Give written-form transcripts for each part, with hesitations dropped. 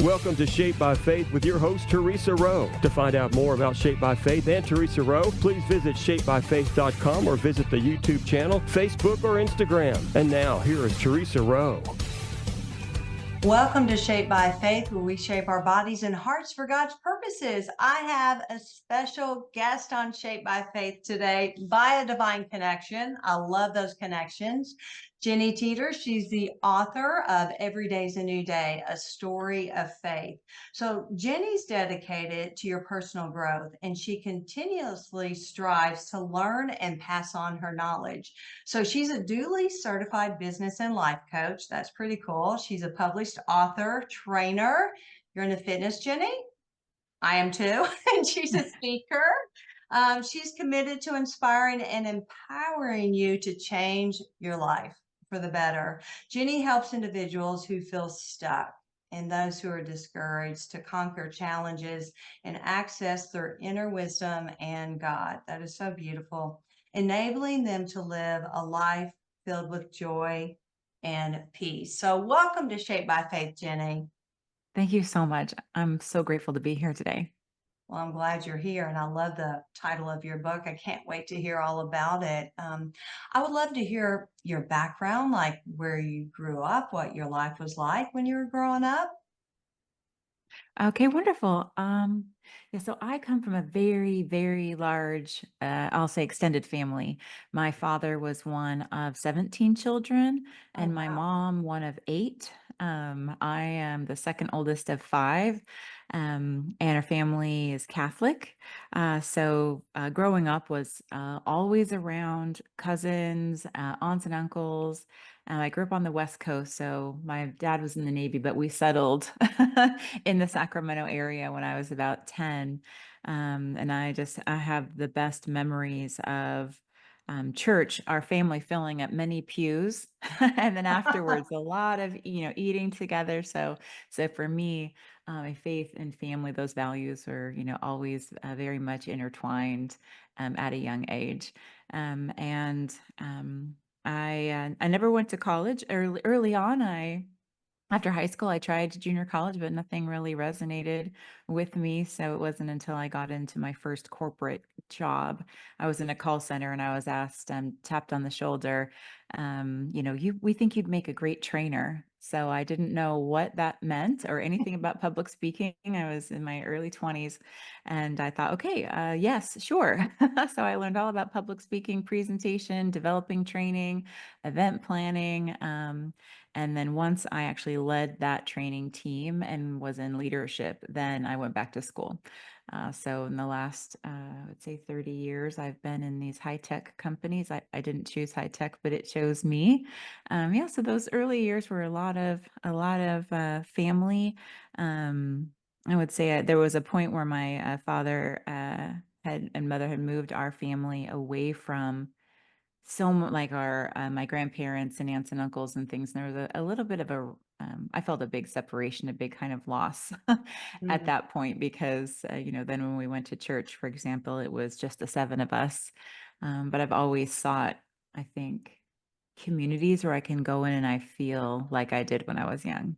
Welcome to Shaped by Faith with your host, Theresa Rowe. To find out more about Shaped by Faith and Theresa Rowe, please visit shapedbyfaith.com or visit the YouTube channel, Facebook, or Instagram. And now, here is Theresa Rowe. Welcome to Shaped by Faith, where we shape our bodies and hearts for God's purposes. I have a special guest on Shaped by Faith today by a divine connection. I love those connections. Jenny Teeters, she's the author of Every Day's a New Day, a story of faith. So Jenny's dedicated to your personal growth, and she continuously strives to learn and pass on her knowledge. So she's a duly certified business and life coach. That's pretty cool. She's a published author, trainer. You're into fitness, Jenny? I am too. And she's a speaker. She's committed to inspiring and empowering you to change your life for the better. Jenny helps individuals who feel stuck and those who are discouraged to conquer challenges and access their inner wisdom and God. That is so beautiful. Enabling them to live a life filled with joy and peace. So welcome to Shaped by Faith, Jenny. Thank you so much. I'm so grateful to be here today. Well, I'm glad you're here, and I love the title of your book. I can't wait to hear all about it. I would love to hear your background, like where you grew up, what your life was like when you were growing up. Okay, wonderful. Yeah, so I come from a very, very large, I'll say extended family. My father was one of 17 children, Oh, and my wow. mom one of 8. I am the second oldest of 5, and our family is Catholic. So growing up was always around cousins, aunts and uncles. I grew up on the West Coast, so my dad was in the Navy, but we settled in the Sacramento area when I was about 10. And I have the best memories of church, our family filling up many pews, and then afterwards a lot of eating together. So for me, my faith and family, those values were always very much intertwined at a young age, and I never went to college. Early on, after high school, I tried junior college, but nothing really resonated with me. So it wasn't until I got into my first corporate job. I was in a call center and I was asked, tapped on the shoulder, we think you'd make a great trainer. So I didn't know what that meant or anything about public speaking. I was in my early 20s and I thought, okay, yes, sure. So I learned all about public speaking, presentation, developing training, event planning. And then once I actually led that training team and was in leadership, then I went back to school. So in the last, I would say 30 years, I've been in these high-tech companies. I didn't choose high tech, but it chose me. Yeah, so those early years were a lot of family. I would say there was a point where my father and mother had moved our family away from like our my grandparents and aunts and uncles and things. And there was a little bit of I felt a big separation, a big kind of loss at Mm. that point because then when we went to church, for example, it was just the 7 of us. But I've always sought, I think, communities where I can go in and I feel like I did when I was young.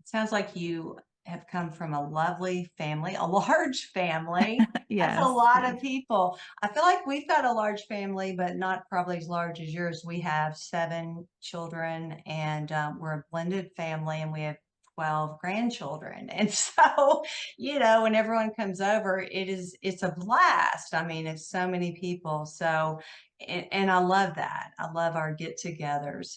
Sounds like you have come from a lovely family, a large family. That's a Yes, lot yes. of people. I feel like we've got a large family, but not probably as large as yours. We have 7 children, and we're a blended family, and we have 12 grandchildren. And so, when everyone comes over, it's a blast. I mean, it's so many people. So, and I love that. I love our get-togethers.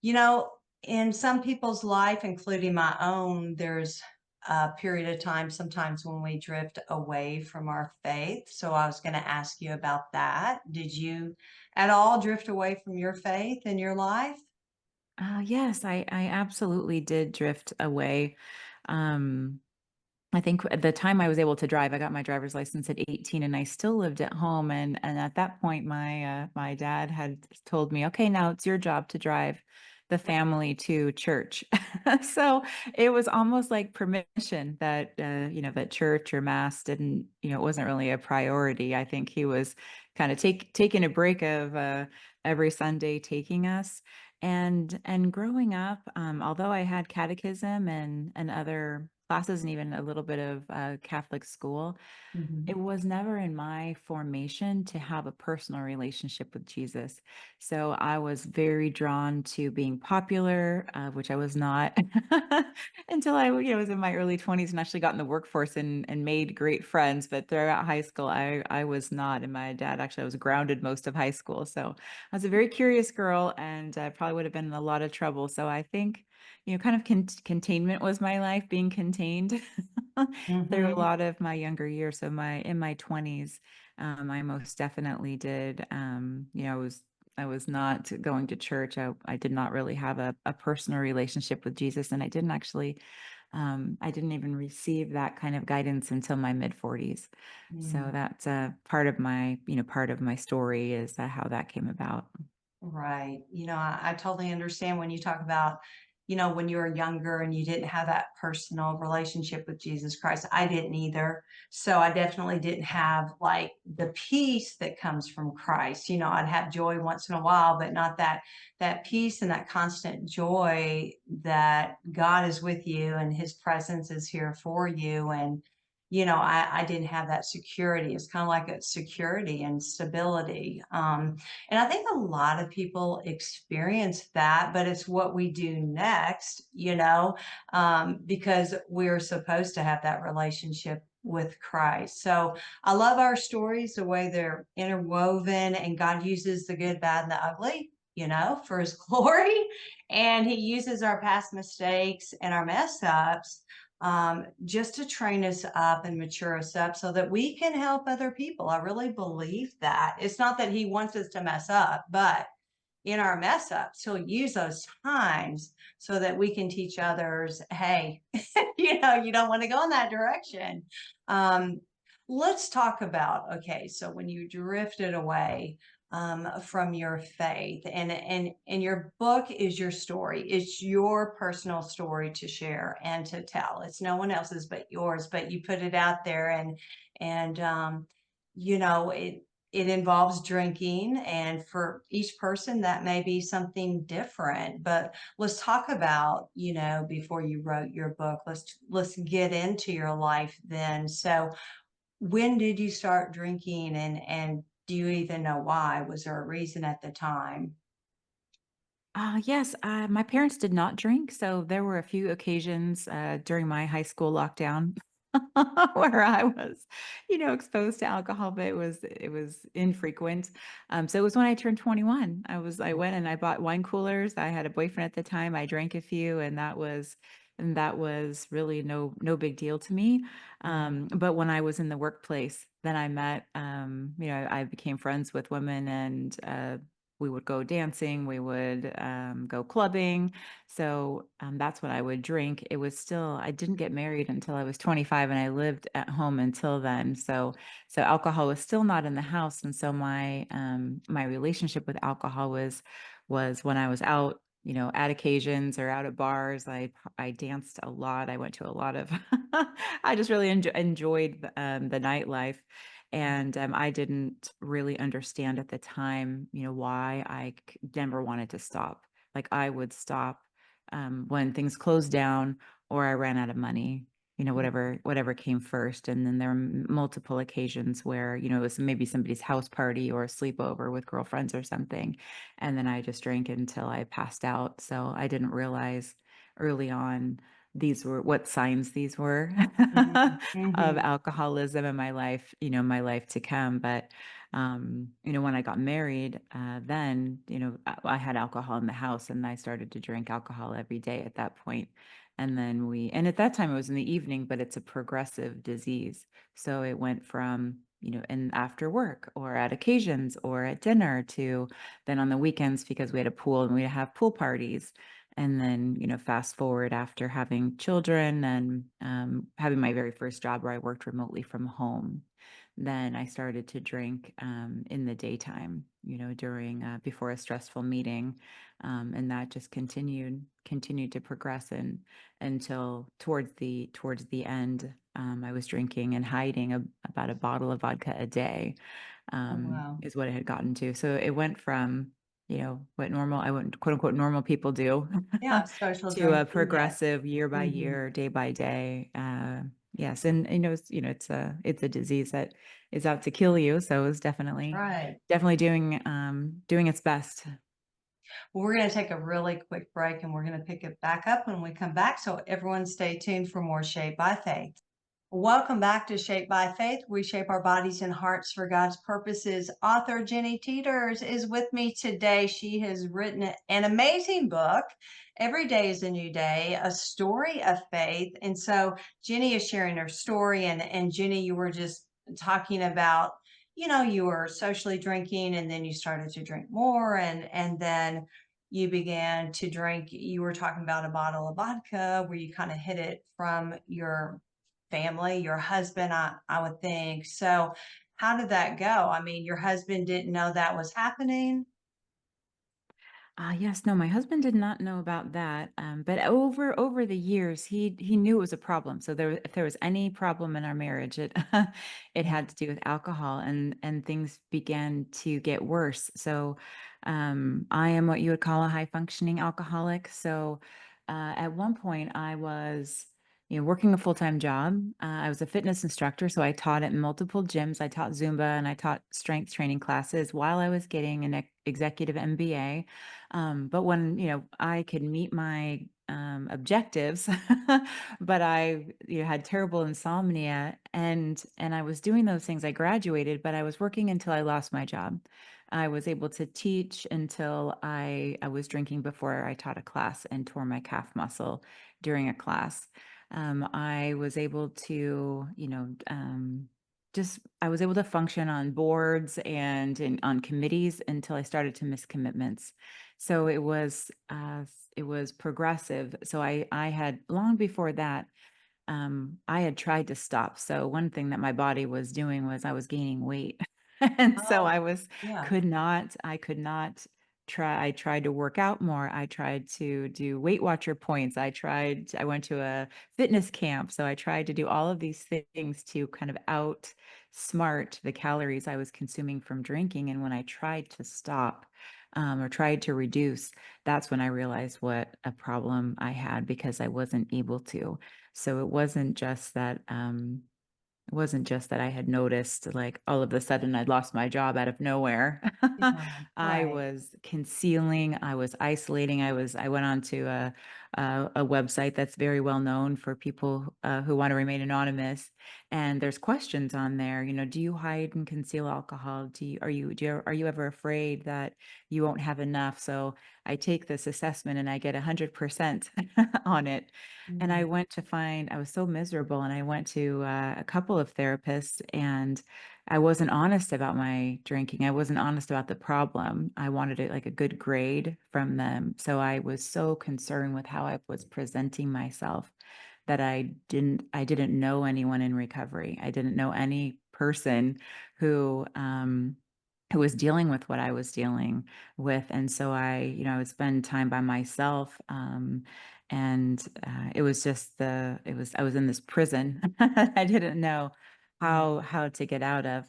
You know, in some people's life, including my own, there's a period of time sometimes when we drift away from our faith. So I was going to ask you about that. Did you at all drift away from your faith in your life? Yes, I absolutely did drift away. Um, I think at the time I was able to drive, I got my driver's license at 18 and I still lived at home. And at that point, my dad had told me, okay, now it's your job to drive the family to church. So it was almost like permission that, that church or mass didn't, it wasn't really a priority. I think he was kind of taking a break of every Sunday taking us. And growing up, although I had catechism and other classes and even a little bit of Catholic school, it Mhm. was never in my formation to have a personal relationship with Jesus. So I was very drawn to being popular, which I was not until I, was in my early 20s and actually got in the workforce and made great friends. But throughout high school, I was not. And my dad actually, I was grounded most of high school. So I was a very curious girl and probably would have been in a lot of trouble. So I think, kind of containment was my life, being contained through a Mhm. lot of my younger years. So in my 20s, I most definitely did. I was not going to church. I did not really have a personal relationship with Jesus, and I didn't even receive that kind of guidance until my mid 40s. So Mm. that's part of my story is how that came about. Right. I totally understand when you talk about, when you were younger and you didn't have that personal relationship with Jesus Christ. I didn't either. So I definitely didn't have like the peace that comes from Christ. I'd have joy once in a while, but not that peace and that constant joy that God is with you and his presence is here for you. And I didn't have that security. It's kind of like a security and stability. And I think a lot of people experience that, but it's what we do next, because we're supposed to have that relationship with Christ. So I love our stories, the way they're interwoven, and God uses the good, bad, and the ugly, for his glory. And he uses our past mistakes and our mess ups just to train us up and mature us up so that we can help other people. I really believe that. It's not that he wants us to mess up, but in our mess ups, he'll use those times so that we can teach others, hey, you don't want to go in that direction. Um, let's talk about, okay, so when you drifted away from your faith, and your book is your story. It's your personal story to share and to tell. It's no one else's but yours, but you put it out there, and it involves drinking, and for each person that may be something different. But let's talk about, before you wrote your book, let's get into your life then. So when did you start drinking, and do you even know why? Was there a reason at the time? Yes, my parents did not drink, so there were a few occasions during my high school lockdown where I was, exposed to alcohol, but it was infrequent. So it was when I turned 21. I went and I bought wine coolers. I had a boyfriend at the time. I drank a few, and that was really no big deal to me. Mhm. But when I was in the workplace, then I met, I became friends with women and we would go dancing, we would go clubbing. So that's when I would drink. I didn't get married until I was 25 and I lived at home until then. So alcohol was still not in the house. And so my relationship with alcohol was when I was out, at occasions or out at bars. I danced a lot. I went to a lot of, I just really enjoyed the nightlife. And I didn't really understand at the time, why never wanted to stop. Like I would stop when things closed down or I ran out of money, whatever came first. And then there were multiple occasions where, it was maybe somebody's house party or a sleepover with girlfriends or something. And then I just drank until I passed out. So I didn't realize early on these were what signs these were Mhm. of Mhm. alcoholism in my life to come. But when I got married, then, I had alcohol in the house and I started to drink alcohol every day at that point. And at that time it was in the evening, but it's a progressive disease. So it went from, and after work or at occasions or at dinner to then on the weekends because we had a pool and we'd have pool parties. And then, fast forward after having children and having my very first job where I worked remotely from home, then I started to drink in the daytime, during before a stressful meeting, and that just continued to progress and until towards the end, I was drinking and hiding about a bottle of vodka a day, Oh, wow. is what it had gotten to. So it went from what I wouldn't quote unquote normal people do Yeah, social to a drinking, yes. progressive year by Mhm. year, day by day. Yes, and it's a disease that is out to kill you. So it's That's right. definitely doing its best. Well, we're going to take a really quick break and we're going to pick it back up when we come back. So everyone stay tuned for more Shape by Faith. Welcome back to Shape by Faith. We shape our bodies and hearts for God's purposes. Author Jenny Teeters is with me today. She has written an amazing book. Every day is a new day, a story of faith. And so Jenny is sharing her story. And Jenny, you were just talking about, you were socially drinking and then you started to drink more and then you began to drink. You were talking about a bottle of vodka where you kind of hid it from your family, your husband, I would think. So how did that go? I mean, your husband didn't know that was happening? Yes, no, my husband did not know about that. But over the years, he knew it was a problem. So if there was any problem in our marriage, it it Yeah. had to do with alcohol, and things began to get worse. So, I am what you would call a high functioning alcoholic. So, at one point, I was working a full-time job. I was a fitness instructor, so I taught at multiple gyms. I taught Zumba and I taught strength training classes while I was getting an executive MBA. But when, I could meet my objectives, but I had terrible insomnia, and I was doing those things. I graduated, but I was working until I lost my job. I was able to teach until I was drinking before I taught a class and tore my calf muscle during a class. I was able to, just I was able to function on boards and on committees until I started to miss commitments. So it was progressive. So I had long before that, I had tried to stop. So one thing that my body was doing was I was gaining weight. And so Oh, yeah. I could not I tried to work out more. I tried to do Weight Watcher points. I went to a fitness camp. So I tried to do all of these things to kind of outsmart the calories I was consuming from drinking. And when I tried to stop, or tried to reduce, that's when I realized what a problem I had because I wasn't able to. So it wasn't just that I had noticed like all of a sudden I'd lost my job out of nowhere. Yeah, I right. was concealing, I was isolating, I went on to a website that's very well known for people who want to remain anonymous. And there's questions on there, do you hide and conceal alcohol? Are you ever afraid that you won't have enough? So I take this assessment and I get 100% on it. And Mhm. I was so miserable, and I went to a couple of therapists, and I wasn't honest about my drinking. I wasn't honest about the problem. I wanted like a good grade from them. So I was so concerned with how I was presenting myself that I didn't know anyone in recovery. I didn't know any person who, who was dealing with what I was dealing with. And so I would spend time by myself. And it was I was in this prison I didn't know Yeah. how to get out of.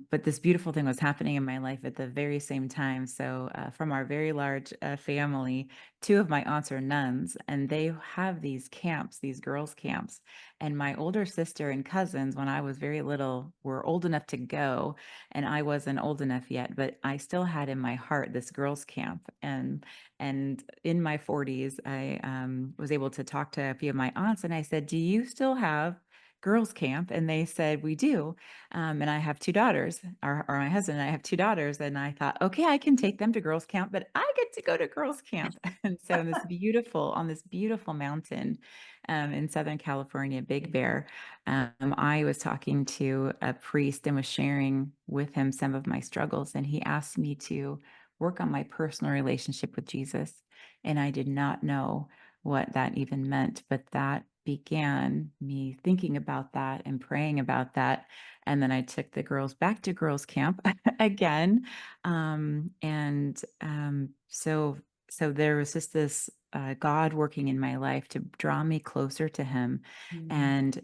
But this beautiful thing was happening in my life at the very same time. So, from our very large family, two of my aunts are nuns, and they have these camps, these girls' camps. And my older sister and cousins, when I was very little, were old enough to go, and I wasn't old enough yet. But I still had in my heart this girls' camp, and in my 40s, I was able to talk to a few of my aunts, and I said, "Do you still have girls' camp?" And they said, "We do." And I have two daughters, or my husband and I have two daughters. And I thought, okay, I can take them to girls' camp, but I get to go to girls' camp. And so on this beautiful mountain in Southern California, Big Bear, I was talking to a priest and was sharing with him some of my struggles. And he asked me to work on my personal relationship with Jesus. And I did not know what that even meant, but that began me thinking about that and praying about that. And then I took the girls back to girls camp again. So there was just this God working in my life to draw me closer to him. Mhm.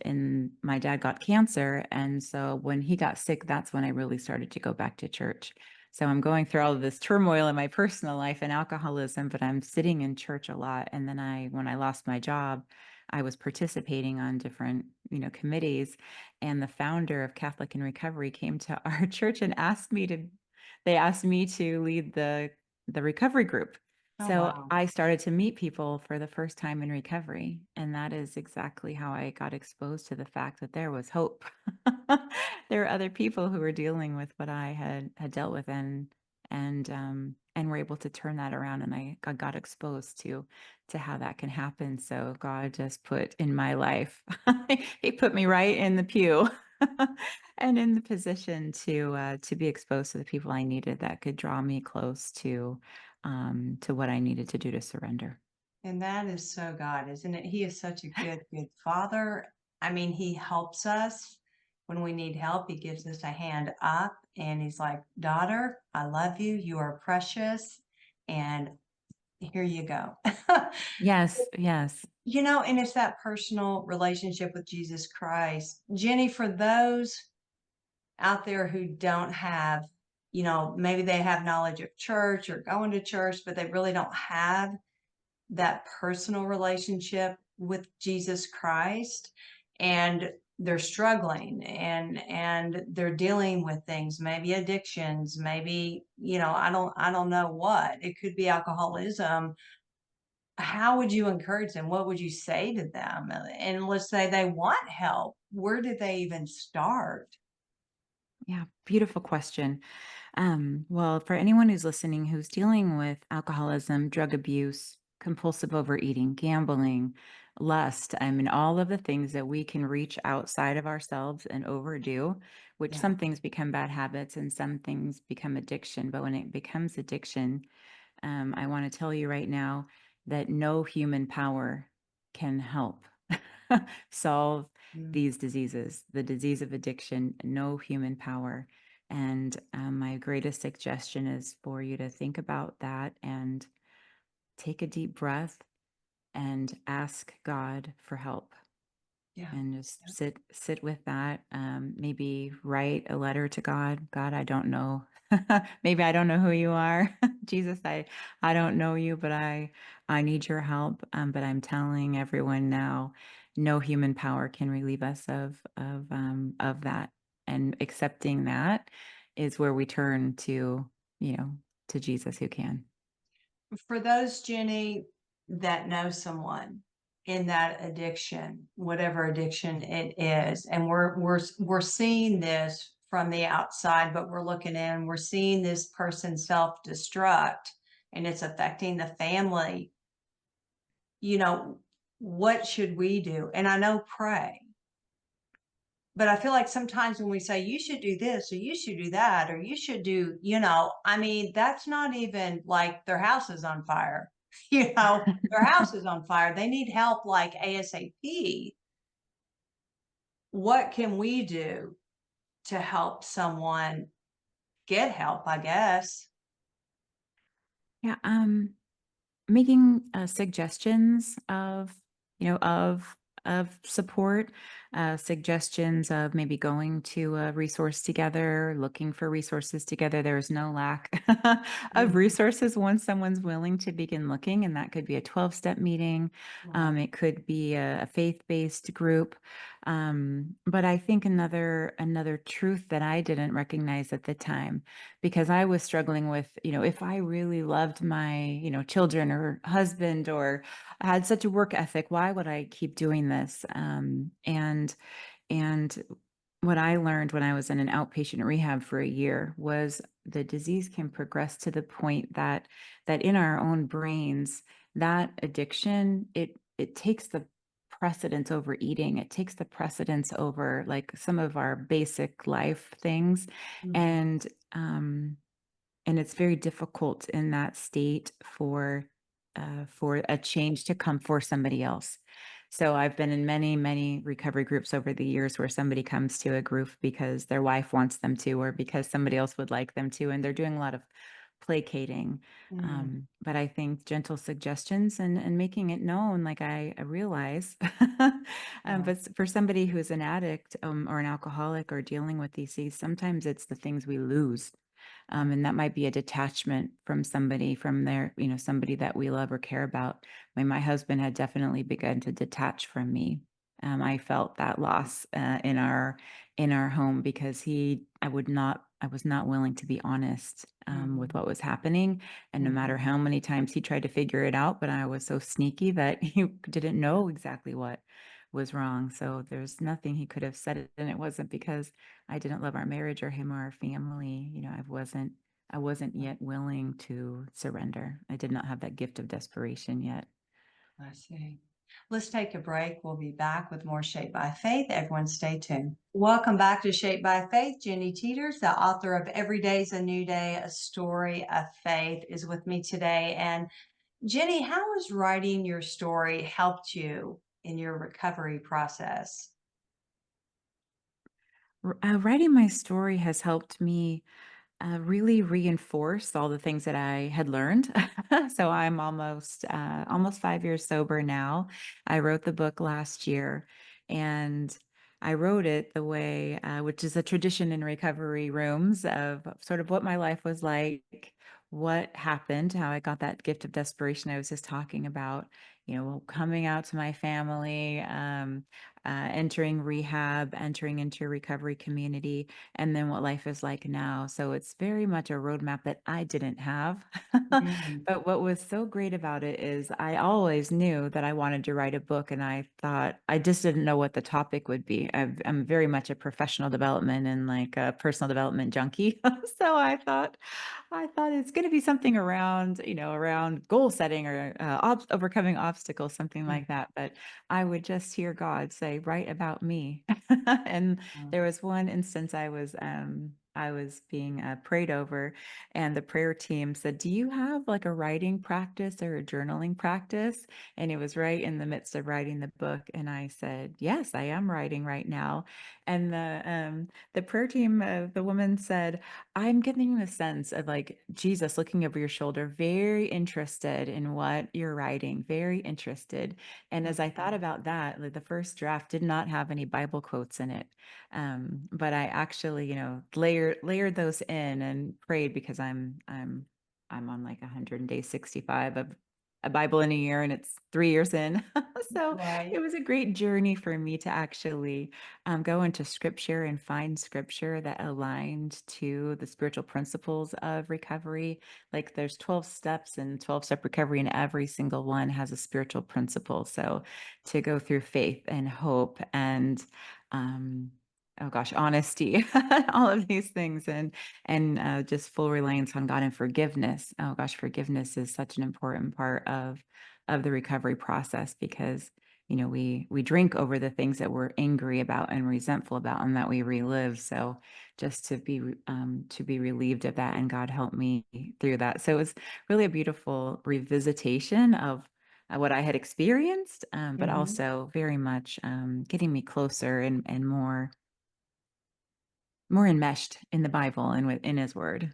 And my dad got cancer. And so when he got sick, that's when I really started to go back to church. So I'm going through all of this turmoil in my personal life and alcoholism, but I'm sitting in church a lot. And then when I lost my job, I was participating on different, committees, and the founder of Catholic in Recovery came to our church and they asked me to lead the recovery group. Oh, So wow. I started to meet people for the first time in recovery. And that is exactly how I got exposed to the fact that there was hope. There were other people who were dealing with what I had dealt with, and were able to turn that around. And I got exposed to how that can happen. So God just put in my life, he put me right in the pew and in the position to be exposed to the people I needed that could draw me close to what I needed to do to surrender. And that is so God, isn't it? He is such a good, good father. I mean, he helps us when we need help. He gives us a hand up and he's like, daughter, I love you. You are precious. And here you go. Yes, yes. And it's that personal relationship with Jesus Christ. Jenny, for those out there who don't have, maybe they have knowledge of church or going to church, but they really don't have that personal relationship with Jesus Christ, and they're struggling and they're dealing with things, maybe addictions, maybe, I don't know what. It could be alcoholism. How would you encourage them? What would you say to them? And let's say they want help. Where do they even start? Yeah, beautiful question. Well, for anyone who's listening who's dealing with alcoholism, drug abuse, compulsive overeating, gambling, lust, I mean, all of the things that we can reach outside of ourselves and overdo, which Yeah. some things become bad habits and some things become addiction. But when it becomes addiction, I want to tell you right now that no human power can help solve Mm. these diseases, the disease of addiction, no human power. And my greatest suggestion is for you to think about that and take a deep breath and ask God for help, Yeah. and just sit with that. Maybe write a letter to God. God, I don't know. Maybe I don't know who you are. Jesus, I don't know you, but I need your help. But I'm telling everyone now, no human power can relieve us of that. And accepting that is where we turn you know, to Jesus who can. For those, Jenny, that know someone in that addiction, whatever addiction it is, and we're seeing this from the outside, but we're looking in, we're seeing this person self-destruct and it's affecting the family. You know, what should we do? And I know pray, but I feel like sometimes when we say you should do this or you should do that or you should do, I mean, that's not even like their house is on fire. Their house is on fire. They need help like ASAP. What can we do to help someone get help, I guess? Yeah. Making suggestions of of support, suggestions of maybe going to a resource together, looking for resources together. There is no lack of Mhm. resources once someone's willing to begin looking, and that could be a 12-step meeting. Wow. It could be a faith-based group. But I think another truth that I didn't recognize at the time, because I was struggling with, if I really loved my, children or husband, or had such a work ethic, why would I keep doing this? And what I learned when I was in an outpatient rehab for a year was the disease can progress to the point that in our own brains, that addiction, it takes the precedence over eating. It takes the precedence over like some of our basic life things. Mhm. And and it's very difficult in that state for a change to come for somebody else. So I've been in many, many recovery groups over the years where somebody comes to a group because their wife wants them to, or because somebody else would like them to, and they're doing a lot of placating. Mm. But I think gentle suggestions and making it known, like I realize, Yeah. but for somebody who's an addict or an alcoholic or dealing with these, sometimes it's the things we lose And that might be a detachment from somebody, from their, somebody that we love or care about. My husband had definitely begun to detach from me. I felt that loss in our home because I was not willing to be honest with Mhm. what was happening. And no matter Mhm. how many times he tried to figure it out, but I was so sneaky that he didn't know exactly what was wrong. So there's nothing he could have said, and it wasn't because I didn't love our marriage or him or our family. I wasn't yet willing to surrender. I did not have that gift of desperation yet. I see. Let's take a break. We'll be back with more Shaped by Faith. Everyone stay tuned. Welcome back to Shaped by Faith. Jenny Teeters, the author of Every Day's a New Day, A Story of Faith, is with me today. And Jenny, how has writing your story helped you in your recovery process? Writing my story has helped me really reinforce all the things that I had learned. So I'm almost 5 years sober now. I wrote the book last year, and I wrote it the way, which is a tradition in recovery rooms, of sort of what my life was like, what happened, how I got that gift of desperation I was just talking about. Coming out to my family, entering rehab, entering into a recovery community, and then what life is like now. So it's very much a roadmap that I didn't have. Mm. But what was so great about it is I always knew that I wanted to write a book, and I thought I just didn't know what the topic would be. I'm very much a professional development and like a personal development junkie. So I thought it's going to be something around, around goal setting or overcoming obstacles, something Mm. like that. But I would just hear God say, "Write about me." And Mm. there was one instance I was being prayed over, and the prayer team said, "Do you have like a writing practice or a journaling practice?" And it was right in the midst of writing the book, and I said, "Yes, I am writing right now." And the prayer team, the woman said, "I'm getting the sense of like Jesus looking over your shoulder, very interested in what you're writing, very interested." And as I thought Mhm. about that, like the first draft did not have any Bible quotes in it. But I actually, layered those in and prayed because I'm on like 100 day 65 of a Bible in a year, and it's 3 years in. So it Right. was a great journey for me to actually go into scripture and find scripture that aligned to the spiritual principles of recovery. Like there's 12 steps and 12-step recovery, and every single one has a spiritual principle. So to go through faith and hope and um, oh gosh, honesty, all of these things, and just full reliance on God and forgiveness. Oh gosh, forgiveness is such an important part of the recovery process because we drink over the things that we're angry about and resentful about and that we relive. So just to be relieved of that, and God helped me through that. So it was really a beautiful revisitation of what I had experienced, but Mhm. also very much getting me closer and more enmeshed in the Bible and within His Word.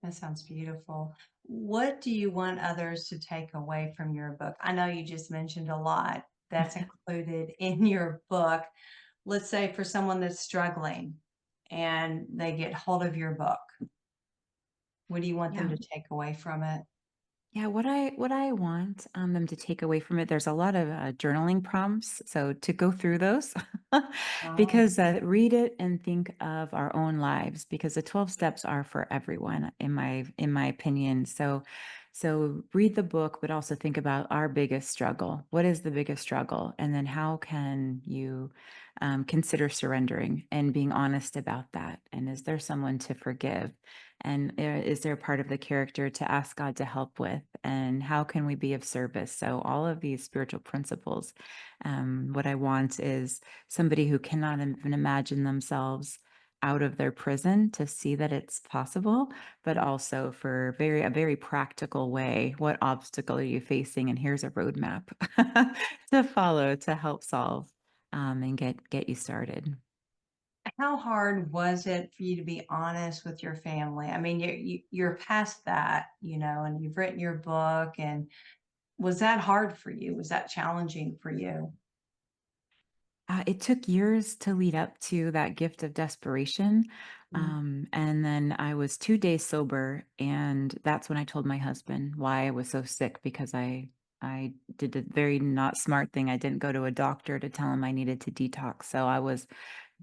That sounds beautiful. What do you want others to take away from your book? I know you just mentioned a lot that's included in your book. Let's say for someone that's struggling and they get hold of your book, what do you want them Yeah. to take away from it? Yeah, what I want them to take away from it, there's a lot of journaling prompts, so to go through those, Oh, because read it and think of our own lives, because the 12 steps are for everyone, in my opinion. So read the book, but also think about our biggest struggle. What is the biggest struggle, and then how can you consider surrendering and being honest about that? And is there someone to forgive? And is there a part of the character to ask God to help with? And how can we be of service? So, all of these spiritual principles, what I want is somebody who cannot even imagine themselves out of their prison to see that it's possible, but also for a very practical way. What obstacle are you facing? And here's a roadmap to follow to help solve and get you started. how hard was it for you to be honest with your family? I mean, you're past that, and you've written your book. And was that hard for you? Was that challenging for you? It took years to lead up to that gift of desperation. Mm. And then I was 2 days sober, and that's when I told my husband why I was so sick, because I did a very not smart thing. I didn't go to a doctor to tell him I needed to detox. So I was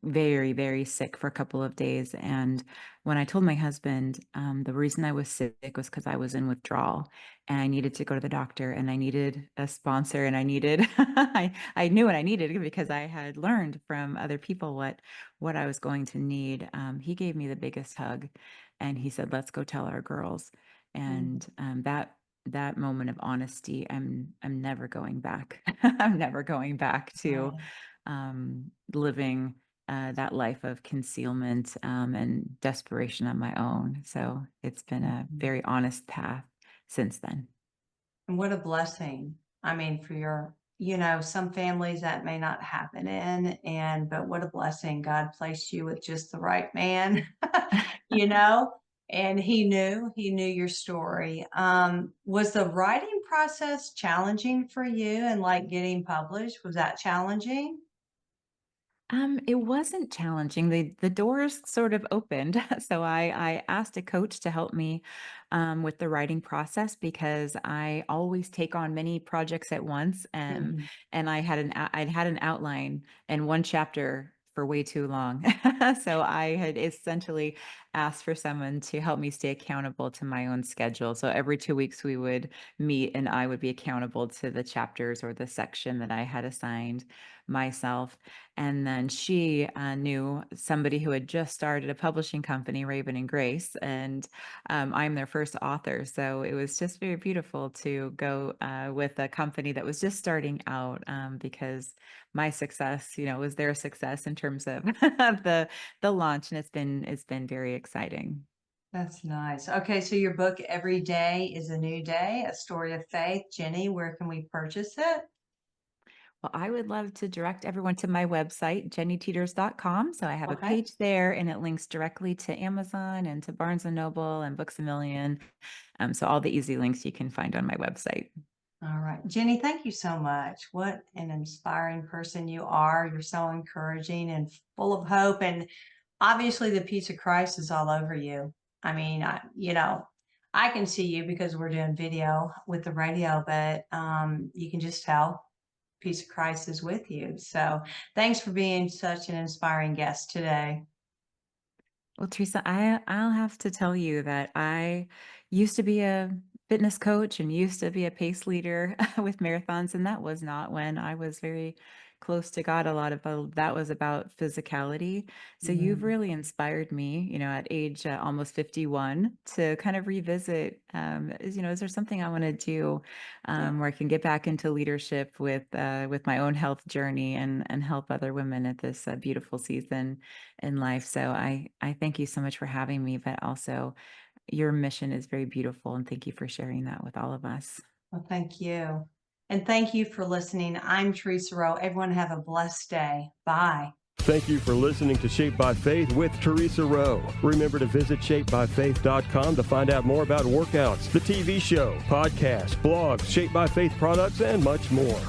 very, very sick for a couple of days. And when I told my husband, the reason I was sick was because I was in withdrawal and I needed to go to the doctor and I needed a sponsor and I needed, I knew what I needed because I had learned from other people what I was going to need. He gave me the biggest hug and he said, let's go tell our girls. Mm. And that moment of honesty, I'm never going back. I'm never going back to Right. living that life of concealment and desperation on my own. So it's been a Mhm. very honest path since then. And what a blessing. I mean, for your, some families that may not happen but what a blessing. God placed you with just the right man, you know, and he knew your story. Was the writing process challenging for you and like getting published? Was that challenging? It wasn't challenging. The doors sort of opened. So I asked a coach to help me with the writing process because I always take on many projects at once. Mhm. And I'd had an outline and one chapter for way too long. So I had essentially asked for someone to help me stay accountable to my own schedule. So every 2 weeks we would meet and I would be accountable to the chapters or the section that I had assigned myself. And then she knew somebody who had just started a publishing company, Raven and Grace, and I'm their first author. So it was just very beautiful to go with a company that was just starting out because my success, was their success in terms of the launch, and it's been very exciting. That's nice. Okay, so your book, Every Day is a New Day, A Story of Faith. Jenny, where can we purchase it? Well, I would love to direct everyone to my website, jennyteeters.com. So I have a Okay. page there and it links directly to Amazon and to Barnes and Noble and Books a Million. So all the easy links you can find on my website. All right. Jenny, thank you so much. What an inspiring person you are. You're so encouraging and full of hope. And obviously, the peace of Christ is all over you. I mean, I can see you because we're doing video with the radio, but you can just tell peace of Christ is with you. So thanks for being such an inspiring guest today. Well, Teresa, I'll have to tell you that I used to be a fitness coach and used to be a pace leader with marathons, and that was not when I was very close to God. A lot of that was about physicality. So you've Mm, really inspired me, at age almost 51 to kind of revisit, is there something I want to do yeah. where I can get back into leadership with my own health journey and help other women at this beautiful season in life. So I thank you so much for having me, but also your mission is very beautiful. And thank you for sharing that with all of us. Well, thank you. And thank you for listening. I'm Theresa Rowe. Everyone have a blessed day. Bye. Thank you for listening to Shaped by Faith with Theresa Rowe. Remember to visit shapebyfaith.com to find out more about workouts, the TV show, podcasts, blogs, Shaped by Faith products, and much more.